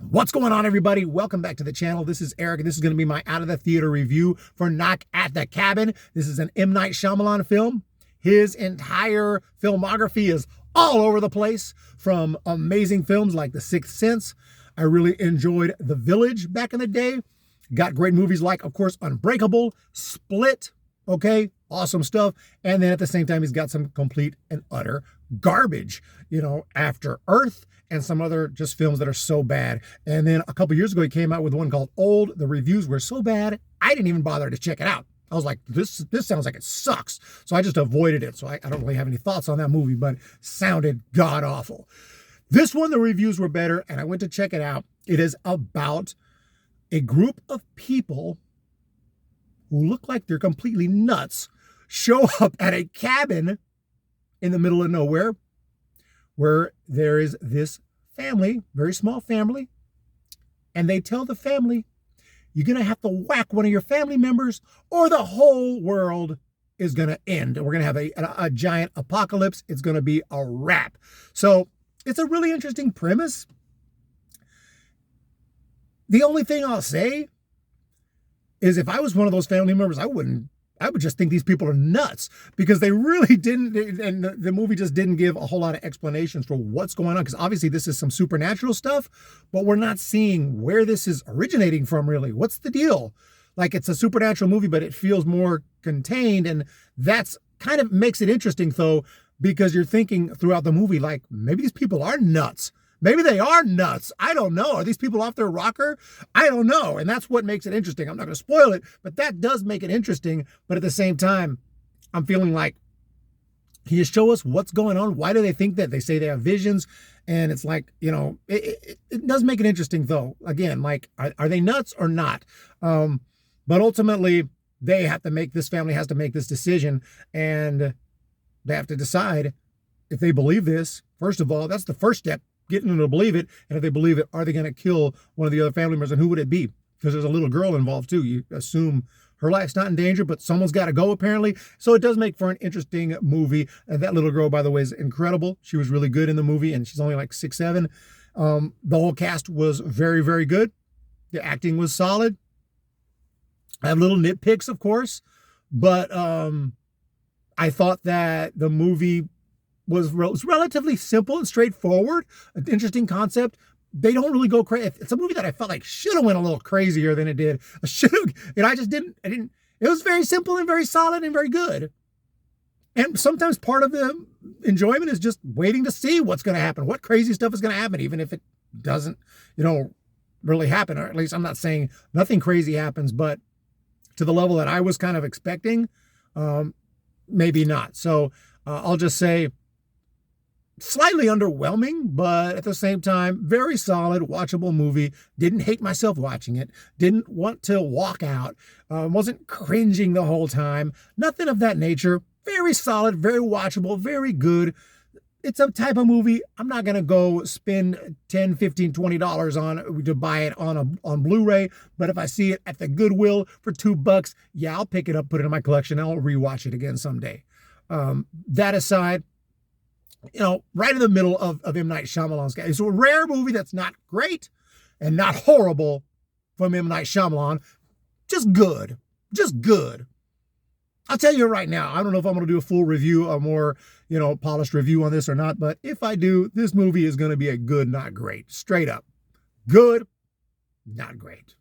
What's going on, everybody? Welcome back to the channel. This is Eric, and this is going to be my out of the theater review for Knock at the Cabin. This is an M. Night Shyamalan film. His entire filmography is all over the place, from amazing films like The Sixth Sense. I really enjoyed The Village back in the day. Got great movies like, of course, Unbreakable, Split, okay, awesome stuff. And then at the same time, he's got some complete and utter garbage, After Earth, and some other just films that are so bad. And then a couple years ago, he came out with one called Old. The reviews were so bad, I didn't even bother to check it out. I was like, this sounds like it sucks. So I just avoided it. So I don't really have any thoughts on that movie, but it sounded god-awful. This one, the reviews were better, and I went to check it out. It is about a group of people who look like they're completely nuts show up at a cabin in the middle of nowhere, where there is this family, very small family, and they tell the family, you're going to have to whack one of your family members or the whole world is going to end. And we're going to have a giant apocalypse. It's going to be a wrap. So it's a really interesting premise. The only thing I'll say is if I was one of those family members, I would just think these people are nuts, because they really didn't, and the movie just didn't give a whole lot of explanations for what's going on, because obviously this is some supernatural stuff, but we're not seeing where this is originating from, really. What's the deal? Like, it's a supernatural movie, but it feels more contained, and that's kind of makes it interesting, though, because you're thinking throughout the movie, like, maybe these people are nuts. Maybe they are nuts. I don't know. Are these people off their rocker? I don't know. And that's what makes it interesting. I'm not going to spoil it, but that does make it interesting. But at the same time, I'm feeling like, can you show us what's going on? Why do they think that? They say they have visions. And it's like, it does make it interesting, though. Again, like, are they nuts or not? But ultimately, this family has to make this decision. And they have to decide if they believe this. First of all, that's the first step, getting them to believe it. And if they believe it, are they going to kill one of the other family members? And who would it be? Because there's a little girl involved too. You assume her life's not in danger, but someone's got to go, apparently. So it does make for an interesting movie. And that little girl, by the way, is incredible. She was really good in the movie, and she's only like 6'7". The whole cast was very, very good. The acting was solid. I have little nitpicks, of course, but I thought that the movie was relatively simple and straightforward. An interesting concept. They don't really go crazy. It's a movie that I felt like should have went a little crazier than it did. I just didn't. It was very simple and very solid and very good. And sometimes part of the enjoyment is just waiting to see what's going to happen, what crazy stuff is going to happen, even if it doesn't, really happen. Or at least I'm not saying nothing crazy happens, but to the level that I was kind of expecting, maybe not. So I'll just say, slightly underwhelming, but at the same time, very solid, watchable movie. Didn't hate myself watching it. Didn't want to walk out. Wasn't cringing the whole time. Nothing of that nature. Very solid, very watchable, very good. It's a type of movie I'm not going to go spend $10, $15, $20 on to buy it on Blu-ray. But if I see it at the Goodwill for $2, yeah, I'll pick it up, put it in my collection, and I'll rewatch it again someday. That aside, right in the middle of M. Night Shyamalan's guy. It's a rare movie that's not great and not horrible from M. Night Shyamalan. Just good. Just good. I'll tell you right now, I don't know if I'm going to do a full review, a more, polished review on this or not, but if I do, this movie is going to be a good, not great. Straight up. Good, not great.